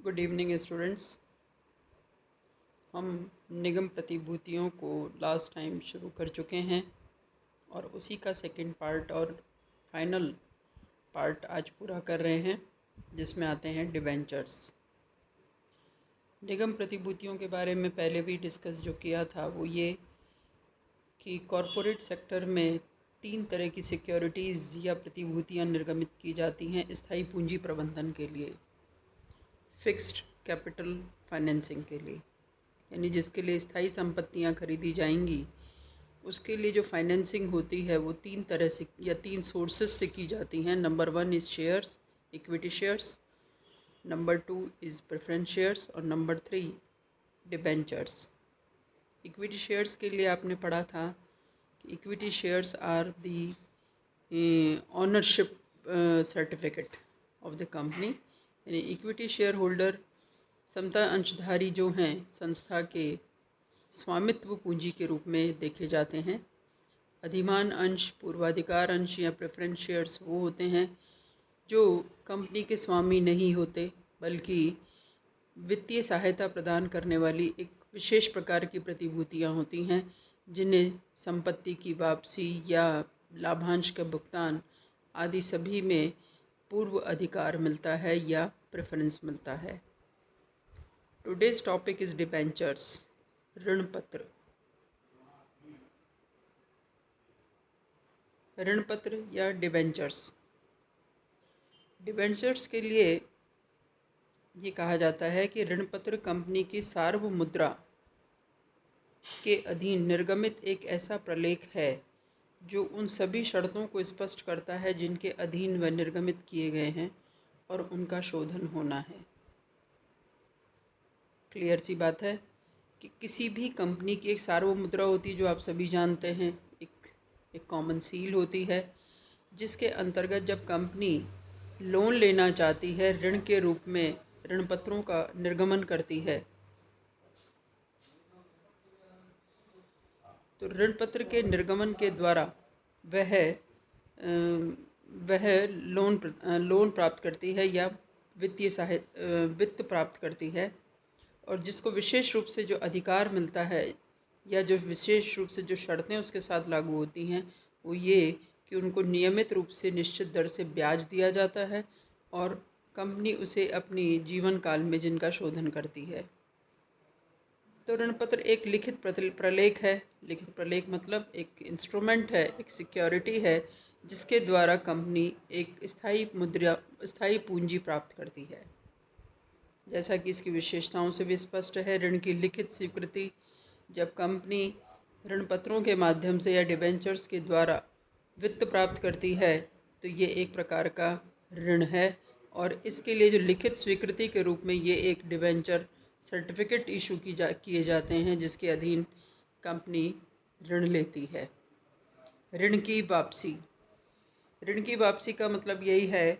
Good evening students. हम निगम प्रतिभूतियों को लास्ट टाइम शुरू कर चुके हैं और उसी का सेकंड पार्ट और फाइनल पार्ट आज पूरा कर रहे हैं, जिसमें आते हैं डिबेंचर्स। निगम प्रतिभूतियों के बारे में पहले भी डिस्कस जो किया था वो ये कि कॉरपोरेट सेक्टर में 3 तरह की सिक्योरिटीज़ या प्रतिभूतियां निर्गमित की जाती हैं स्थायी पूंजी प्रबंधन के लिए, फिक्स्ड कैपिटल फाइनेंसिंग के लिए, यानी जिसके लिए स्थायी संपत्तियां खरीदी जाएंगी उसके लिए जो फाइनेंसिंग होती है वो 3 तरह से या 3 सोर्सेज से की जाती हैं। Number 1 is shares, equity shares, number 2 is preference shares और नंबर 3 डिबेंचर्स। इक्विटी शेयर्स के लिए आपने पढ़ा था कि equity shares are the ownership certificate of the company, यानी इक्विटी शेयर होल्डर समता अंशधारी जो हैं संस्था के स्वामित्व पूंजी के रूप में देखे जाते हैं। अधिमान अंश, पूर्वाधिकार अंश या प्रेफरेंस शेयर्स वो होते हैं जो कंपनी के स्वामी नहीं होते, बल्कि वित्तीय सहायता प्रदान करने वाली एक विशेष प्रकार की प्रतिभूतियां होती हैं, जिन्हें संपत्ति की वापसी या लाभांश का भुगतान आदि सभी में पूर्व अधिकार मिलता है या प्रेफरेंस मिलता है। टुडेज टॉपिक इज डिबेंचर्स, ऋण पत्र। ऋण पत्र या डिबेंचर्स। डिबेंचर्स के लिए ये कहा जाता है कि ऋण पत्र कंपनी की सार्वमुद्रा के अधीन निर्गमित एक ऐसा प्रलेख है जो उन सभी शर्तों को स्पष्ट करता है जिनके अधीन वह निर्गमित किए गए हैं और उनका शोधन होना है। क्लियर सी बात है कि किसी भी कंपनी की एक सार्वमुद्रा होती है जो आप सभी जानते हैं, एक कॉमन सील होती है, जिसके अंतर्गत जब कंपनी लोन लेना चाहती है, ऋण के रूप में ऋण पत्रों का निर्गमन करती है, तो ऋण पत्र के निर्गमन के द्वारा वह लोन प्राप्त करती है या वित्त प्राप्त करती है, और जिसको विशेष रूप से जो अधिकार मिलता है या जो विशेष रूप से जो शर्तें उसके साथ लागू होती हैं वो ये कि उनको नियमित रूप से निश्चित दर से ब्याज दिया जाता है और कंपनी उसे अपनी जीवन काल में जिनका शोधन करती है। तो ऋण पत्र एक लिखित प्रलेख है। लिखित प्रलेख मतलब एक इंस्ट्रूमेंट है, एक सिक्योरिटी है, जिसके द्वारा कंपनी एक स्थायी पूंजी प्राप्त करती है। जैसा कि इसकी विशेषताओं से भी स्पष्ट है, ऋण की लिखित स्वीकृति। जब कंपनी ऋण पत्रों के माध्यम से या डिबेंचर्स के द्वारा वित्त प्राप्त करती है तो ये एक प्रकार का ऋण है, और इसके लिए जो लिखित स्वीकृति के रूप में ये एक डिबेंचर सर्टिफिकेट इशू किए जाते हैं, जिसके अधीन कंपनी ऋण लेती है। ऋण की वापसी। ऋण की वापसी का मतलब यही है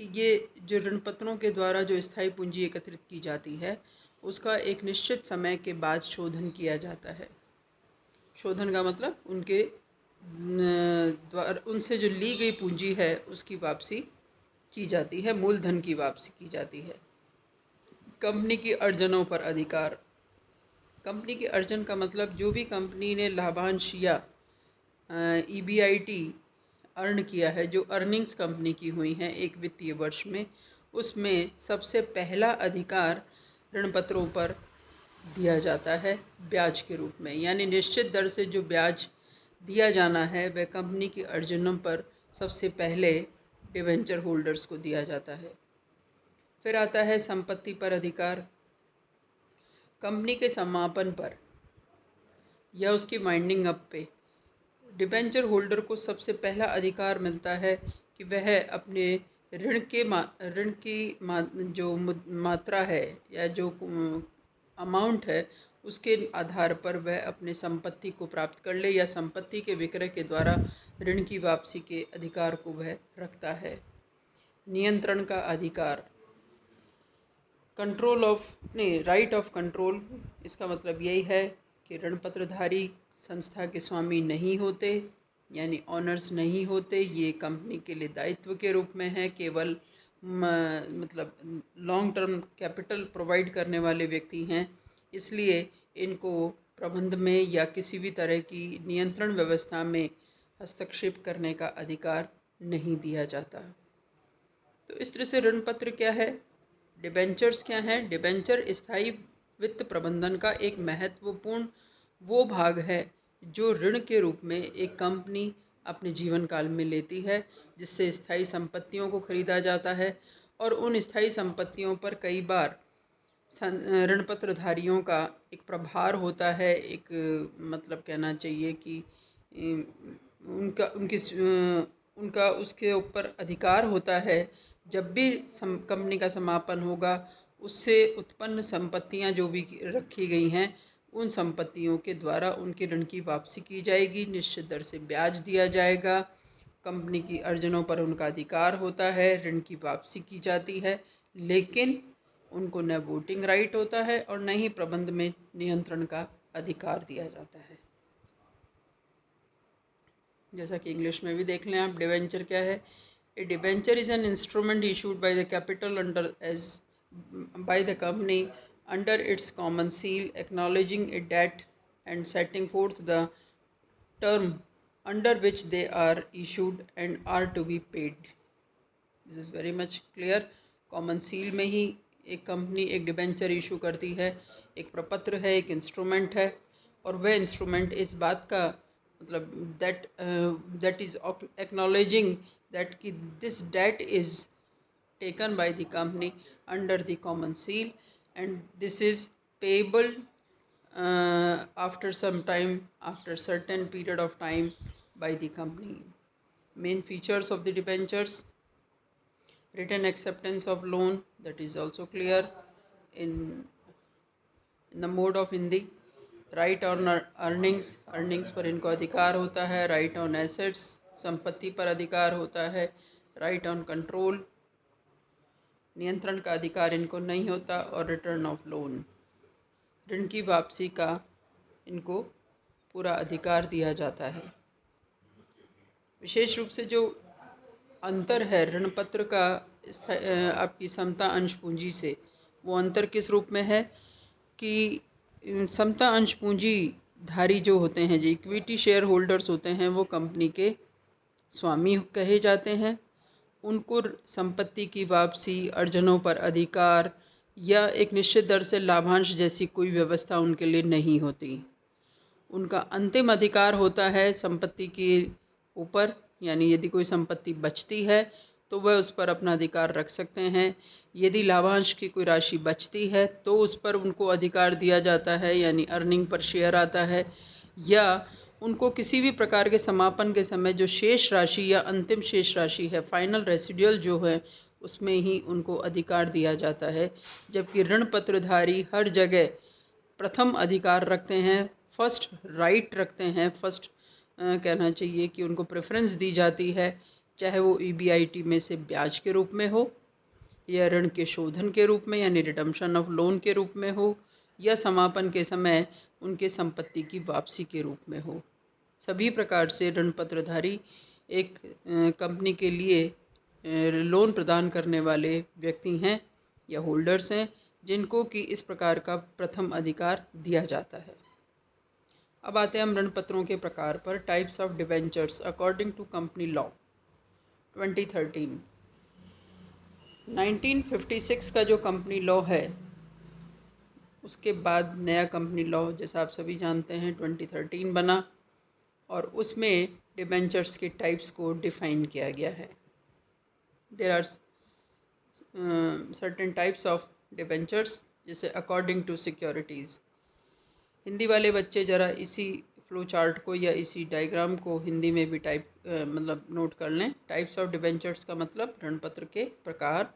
कि ये जो ऋण पत्रों के द्वारा जो स्थायी पूंजी एकत्रित की जाती है उसका एक निश्चित समय के बाद शोधन किया जाता है। शोधन का मतलब उनके द्वारा उनसे जो ली गई पूंजी है उसकी वापसी की जाती है, मूलधन की वापसी की जाती है। कंपनी की अर्जनों पर अधिकार। कंपनी के अर्जन का मतलब जो भी कंपनी ने लाभांश या EBIT अर्न किया है, जो अर्निंग्स कंपनी की हुई हैं एक वित्तीय वर्ष में, उसमें सबसे पहला अधिकार ऋण पत्रों पर दिया जाता है ब्याज के रूप में, यानी निश्चित दर से जो ब्याज दिया जाना है वह कंपनी की अर्जनों पर सबसे पहले डिवेंचर होल्डर्स को दिया जाता है। फिर आता है संपत्ति पर अधिकार। कंपनी के समापन पर या उसकी वाइंडिंग अप पे डिबेंचर होल्डर को सबसे पहला अधिकार मिलता है कि वह अपने ऋण की जो मात्रा है या जो अमाउंट है उसके आधार पर वह अपने संपत्ति को प्राप्त कर ले या संपत्ति के विक्रय के द्वारा ऋण की वापसी के अधिकार को वह रखता है। नियंत्रण का अधिकार। Right of control. इसका मतलब यही है कि ऋण पत्रधारी संस्था के स्वामी नहीं होते, यानी ऑनर्स नहीं होते। ये कंपनी के लिए दायित्व के रूप में है, केवल मतलब लॉन्ग टर्म कैपिटल प्रोवाइड करने वाले व्यक्ति हैं, इसलिए इनको प्रबंध में या किसी भी तरह की नियंत्रण व्यवस्था में हस्तक्षेप करने का अधिकार नहीं दिया जाता। तो इस तरह से ऋण पत्र क्या है, डिबेंचर्स क्या है। डिबेंचर स्थायी वित्त प्रबंधन का एक महत्वपूर्ण वो भाग है जो ऋण के रूप में एक कंपनी अपने जीवन काल में लेती है, जिससे स्थायी संपत्तियों को खरीदा जाता है और उन स्थायी संपत्तियों पर कई बार ऋण पत्रधारियों का एक प्रभार होता है, एक मतलब कहना चाहिए कि उनका उनका उसके ऊपर अधिकार होता है। जब भी कंपनी का समापन होगा, उससे उत्पन्न संपत्तियां जो भी रखी गई हैं, उन संपत्तियों के द्वारा उनके ऋण की वापसी की जाएगी, निश्चित दर से ब्याज दिया जाएगा, कंपनी की अर्जनों पर उनका अधिकार होता है, ऋण की वापसी की जाती है, लेकिन उनको न वोटिंग राइट होता है और न ही प्रबंध में नियंत्रण का अधिकार दिया जाता है। जैसा कि इंग्लिश में भी देख लें आप, डिवेंचर क्या है। A debenture is an instrument issued by the capital under as by the company under its common seal acknowledging a debt and setting forth the term under which they are issued and are to be paid. This is very much clear. Common seal में ही एक company एक debenture issue करती है, एक प्रपत्र है, एक instrument है, और वह इंस्ट्रूमेंट इस बात का मतलब दैट इज एक्नॉलेजिंग दैट कि this debt is taken by the company under the common seal and this is payable after some time, after certain period of time by the company. Main features of the debentures: written acceptance of loan, that is also clear in the mode of Hindi. Right on earnings, earnings पर इनको अधिकार होता है. Right on assets, संपत्ति पर अधिकार होता है. Right on control, नियंत्रण का अधिकार इनको नहीं होता. और रिटर्न ऑफ लोन, ऋण की वापसी का इनको पूरा अधिकार दिया जाता है. विशेष रूप से जो अंतर है ऋण पत्र का आपकी समता अंश पूंजी से, वो अंतर किस रूप में है कि समता अंश पूंजी धारी जो होते हैं, जो इक्विटी शेयर होल्डर्स होते हैं, वो कंपनी के स्वामी कहे जाते हैं. उनको संपत्ति की वापसी, अर्जनों पर अधिकार या एक निश्चित दर से लाभांश जैसी कोई व्यवस्था उनके लिए नहीं होती. उनका अंतिम अधिकार होता है संपत्ति के ऊपर, यानी यदि कोई संपत्ति बचती है तो वह उस पर अपना अधिकार रख सकते हैं. यदि लाभांश की कोई राशि बचती है तो उस पर उनको अधिकार दिया जाता है, यानी अर्निंग पर शेयर आता है. या उनको किसी भी प्रकार के समापन के समय जो शेष राशि या अंतिम शेष राशि है, फाइनल रेसिडुअल जो है, उसमें ही उनको अधिकार दिया जाता है. जबकि ऋण पत्रधारी हर जगह प्रथम अधिकार रखते हैं, फर्स्ट राइट रखते हैं, फर्स्ट कहना चाहिए कि उनको प्रेफरेंस दी जाती है, चाहे वो EBIT में से ब्याज के रूप में हो, या ऋण के शोधन के रूप में यानी रिडम्पशन ऑफ लोन के रूप में हो, या समापन के समय उनके संपत्ति की वापसी के रूप में हो. सभी प्रकार से ऋण पत्रधारी एक कंपनी के लिए लोन प्रदान करने वाले व्यक्ति हैं या होल्डर्स हैं, जिनको कि इस प्रकार का प्रथम अधिकार दिया जाता है. अब आते हैं हम ऋण पत्रों के प्रकार पर. Types of debentures according to company law 2013. 1956 का जो कंपनी लॉ है, उसके बाद नया कंपनी लॉ जैसा आप सभी जानते हैं 2013 बना, और उसमें डिबेंचर्स के टाइप्स को डिफाइन किया गया है. There are certain types of debentures, जैसे अकॉर्डिंग टू सिक्योरिटीज़. हिंदी वाले बच्चे ज़रा इसी फ्लो चार्ट को या इसी डायग्राम को हिंदी में भी मतलब नोट कर लें. टाइप्स ऑफ डिबेंचर्स का मतलब ऋण पत्र के प्रकार.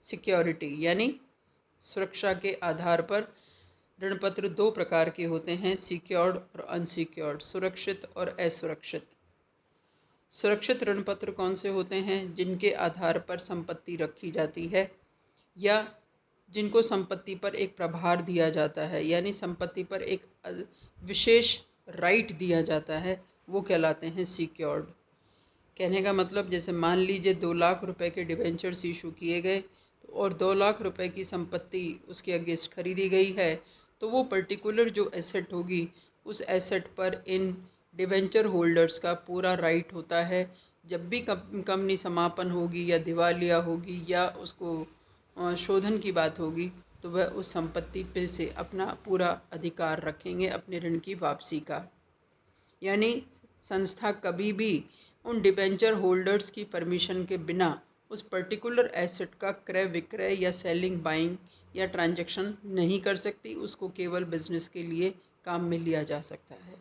सिक्योरिटी यानी सुरक्षा के आधार पर ऋण पत्र दो प्रकार के होते हैं, सिक्योर्ड और अनसिक्योर्ड, सुरक्षित और असुरक्षित. सुरक्षित ऋण पत्र कौन से होते हैं? जिनके आधार पर संपत्ति रखी जाती है या जिनको संपत्ति पर एक प्रभार दिया जाता है, यानी संपत्ति पर एक विशेष राइट दिया जाता है, वो कहलाते हैं सिक्योर्ड. कहने का मतलब जैसे मान लीजिए 2 लाख रुपए के डिबेंचर्स इशू किए गए और 2 लाख रुपए की संपत्ति उसके अगेंस्ट खरीदी गई है, तो वो पर्टिकुलर जो एसेट होगी उस एसेट पर इन डिबेंचर होल्डर्स का पूरा राइट होता है। जब भी कंपनी समापन होगी या दिवालिया होगी या उसको शोधन की बात होगी, तो वह उस संपत्ति पे से अपना पूरा अधिकार रखेंगे अपने ऋण की वापसी का। यानी संस्था कभी भी उन डिबेंचर होल्डर्स की परमिशन के बिना उस पर्टिकुलर एसेट का क्रय विक्रय या सेलिंग बाइंग या ट्रांजैक्शन नहीं कर सकती। उसको केवल बिजनेस के लिए काम में लिया जा सकता है।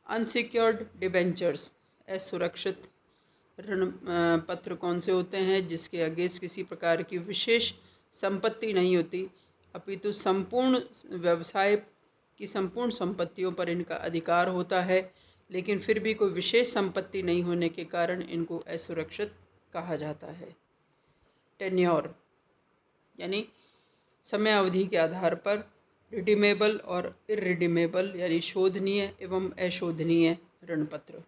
अनसिक्योर्ड डिबेंचर्स, असुरक्षित ऋण पत्र कौन से होते हैं? जिसके अगेंस्ट किसी प्रकार की विशेष संपत्ति नहीं होती, अपितु संपूर्ण व्यवसाय की संपूर्ण संपत्तियों पर इनका अधिकार होता है, लेकिन फिर भी कोई विशेष संपत्ति नहीं होने के कारण इनको असुरक्षित कहा जाता है। टेन्योर यानी समय अवधि के आधार पर रिडीमेबल और इररिडीमेबल यानी शोधनीय एवं अशोधनीय ऋण पत्र।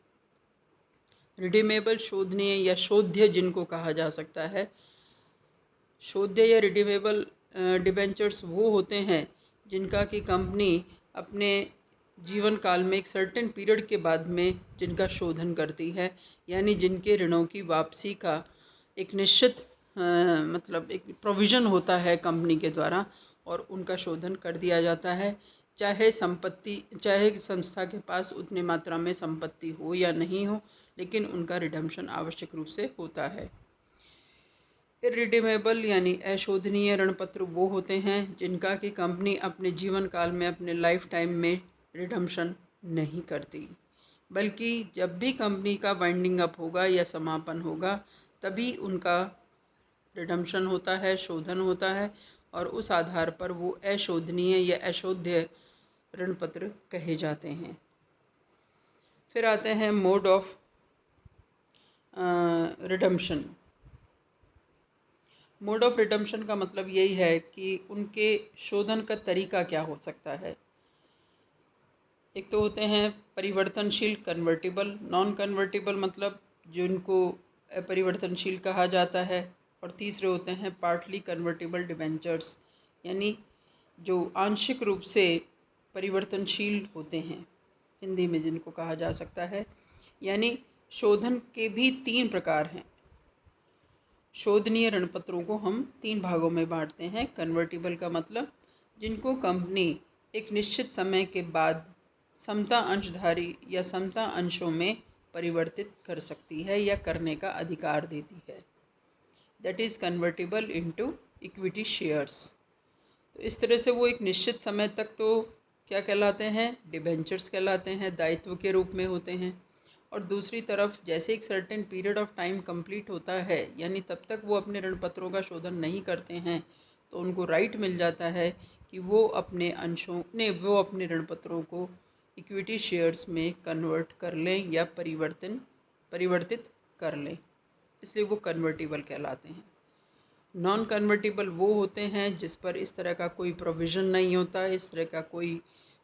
रिडीमेबल, शोधनीय या शोध्य जिनको कहा जा सकता है। शोध्य या रिडीमेबल डिबेंचर्स वो होते हैं जिनका कि कंपनी अपने जीवन काल में एक सर्टेन पीरियड के बाद में जिनका शोधन करती है, यानी जिनके ऋणों की वापसी का एक निश्चित मतलब एक प्रोविज़न होता है कंपनी के द्वारा और उनका शोधन कर दिया जाता है, चाहे संस्था के पास उतनी मात्रा में संपत्ति हो या नहीं हो, लेकिन उनका रिडम्पशन आवश्यक रूप से होता है। इररिडीमेबल यानी अशोधनीय ऋण पत्र वो होते हैं जिनका कि कंपनी अपने जीवन काल में अपने लाइफ टाइम में रिडम्पशन नहीं करती, बल्कि जब भी कंपनी का वाइंडिंग अप होगा या समापन होगा तभी उनका रिडम्पशन होता है, शोधन होता है, और उस आधार पर वो अशोधनीय या अशोध्य ऋण पत्र कहे जाते हैं। फिर आते हैं mode of redemption. Mode of redemption का मतलब यही है कि उनके शोधन का तरीका क्या हो सकता है। एक तो होते हैं परिवर्तनशील कन्वर्टिबल, नॉन कन्वर्टिबल मतलब जिनको अपरिवर्तनशील कहा जाता है, और तीसरे होते हैं पार्टली कन्वर्टिबल डिबेंचर्स, यानी जो आंशिक रूप से परिवर्तनशील होते हैं, हिंदी में जिनको कहा जा सकता है। यानी शोधन के भी 3 प्रकार हैं। शोधनीय ऋण पत्रों को हम 3 भागों में बांटते हैं। कन्वर्टिबल का मतलब जिनको कंपनी एक निश्चित समय के बाद समता अंशधारी या समता अंशों में परिवर्तित कर सकती है या करने का अधिकार देती है, that is convertible into equity shares. तो इस तरह से वो एक निश्चित समय तक तो क्या कहलाते हैं? डिबेंचर्स कहलाते हैं, दायित्व के रूप में होते हैं। और दूसरी तरफ जैसे एक certain period of time complete होता है, यानी तब तक वो अपने ऋण पत्रों का शोधन नहीं करते हैं, तो उनको राइट मिल जाता है कि वो अपने ऋण पत्रों को इक्विटी शेयर्स में कन्वर्ट कर लें या परिवर्तित कर लें, इसलिए वो कन्वर्टिबल कहलाते हैं। नॉन कन्वर्टिबल वो होते हैं जिस पर इस तरह का कोई प्रोविज़न नहीं होता, इस तरह का कोई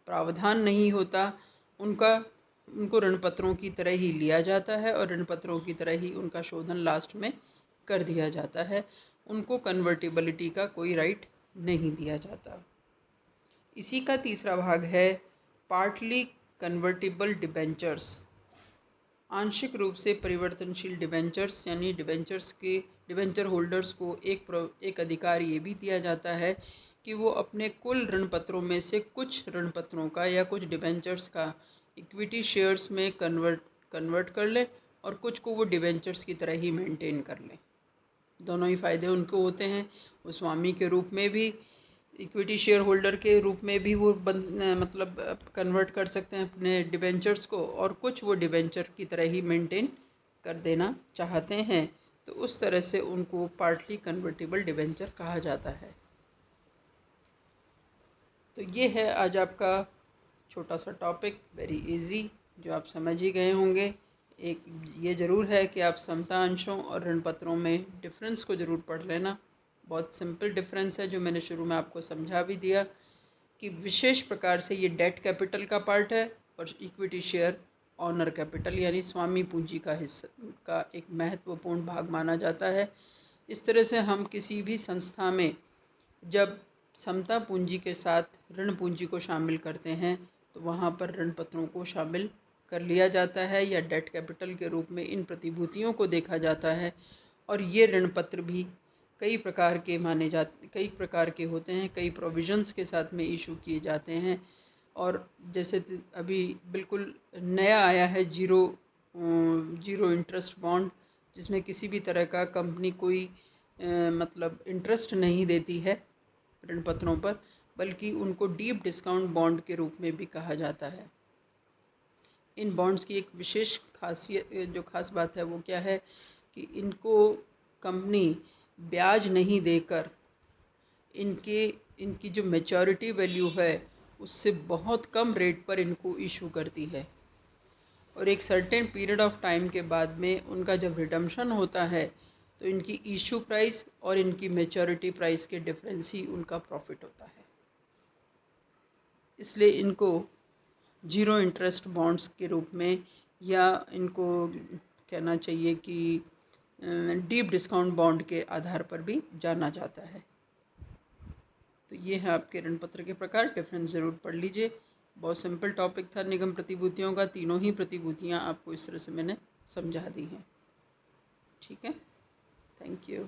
प्रावधान नहीं होता। उनको ऋण पत्रों की तरह ही लिया जाता है और ऋण पत्रों की तरह ही उनका शोधन लास्ट में कर दिया जाता है। उनको कन्वर्टिबिलिटी का कोई राइट नहीं दिया जाता। इसी का तीसरा भाग है पार्टली कन्वर्टिबल डिबेंचर्स, आंशिक रूप से परिवर्तनशील डिबेंचर्स, यानी डिबेंचर होल्डर्स को एक अधिकार ये भी दिया जाता है कि वो अपने कुल ऋण पत्रों में से कुछ ऋण पत्रों का या कुछ डिबेंचर्स का इक्विटी शेयर्स में कन्वर्ट कर ले और कुछ को वो डिबेंचर्स की तरह ही मेंटेन कर ले। दोनों ही फायदे उनको होते हैं। वो स्वामी के रूप में भी, इक्विटी शेयर होल्डर के रूप में भी वो मतलब कन्वर्ट कर सकते हैं अपने डिबेंचर्स को, और कुछ वो डिबेंचर की तरह ही मेंटेन कर देना चाहते हैं, तो उस तरह से उनको पार्टली कन्वर्टिबल डिबेंचर कहा जाता है। तो ये है आज आपका छोटा सा टॉपिक, वेरी इजी, जो आप समझ ही गए होंगे। एक ये ज़रूर है कि आप समता अंशों और ऋण पत्रों में डिफरेंस को ज़रूर पढ़ लेना। बहुत सिंपल डिफरेंस है जो मैंने शुरू में आपको समझा भी दिया कि विशेष प्रकार से ये डेट कैपिटल का पार्ट है और इक्विटी शेयर ऑनर कैपिटल यानी स्वामी पूंजी का हिस्सा का एक महत्वपूर्ण भाग माना जाता है। इस तरह से हम किसी भी संस्था में जब समता पूंजी के साथ ऋण पूंजी को शामिल करते हैं तो वहाँ पर ऋण पत्रों को शामिल कर लिया जाता है या डेट कैपिटल के रूप में इन प्रतिभूतियों को देखा जाता है। और ये ऋण पत्र भी कई प्रकार के होते हैं, कई प्रोविजंस के साथ में इशू किए जाते हैं। और जैसे अभी बिल्कुल नया आया है जीरो इंटरेस्ट बॉन्ड, जिसमें किसी भी तरह का कंपनी कोई मतलब इंटरेस्ट नहीं देती है ऋण पत्रों पर, बल्कि उनको डीप डिस्काउंट बॉन्ड के रूप में भी कहा जाता है। इन बॉन्ड्स की एक विशेष खास बात है वो क्या है कि इनको कंपनी ब्याज नहीं देकर इनकी जो मैच्योरिटी वैल्यू है उससे बहुत कम रेट पर इनको इशू करती है। और एक सर्टेन पीरियड ऑफ टाइम के बाद में उनका जब रिडम्पशन होता है तो इनकी इशू प्राइस और इनकी मैच्योरिटी प्राइस के डिफरेंस ही उनका प्रॉफिट होता है। इसलिए इनको जीरो इंटरेस्ट बॉन्ड्स के रूप में, या इनको कहना चाहिए कि डीप डिस्काउंट बॉन्ड के आधार पर भी जाना जाता है। तो ये है आपके ऋण पत्र के प्रकार। डिफरेंस ज़रूर पढ़ लीजिए। बहुत सिंपल टॉपिक था निगम प्रतिभूतियों का। तीनों ही प्रतिभूतियाँ आपको इस तरह से मैंने समझा दी हैं। ठीक है, थैंक यू।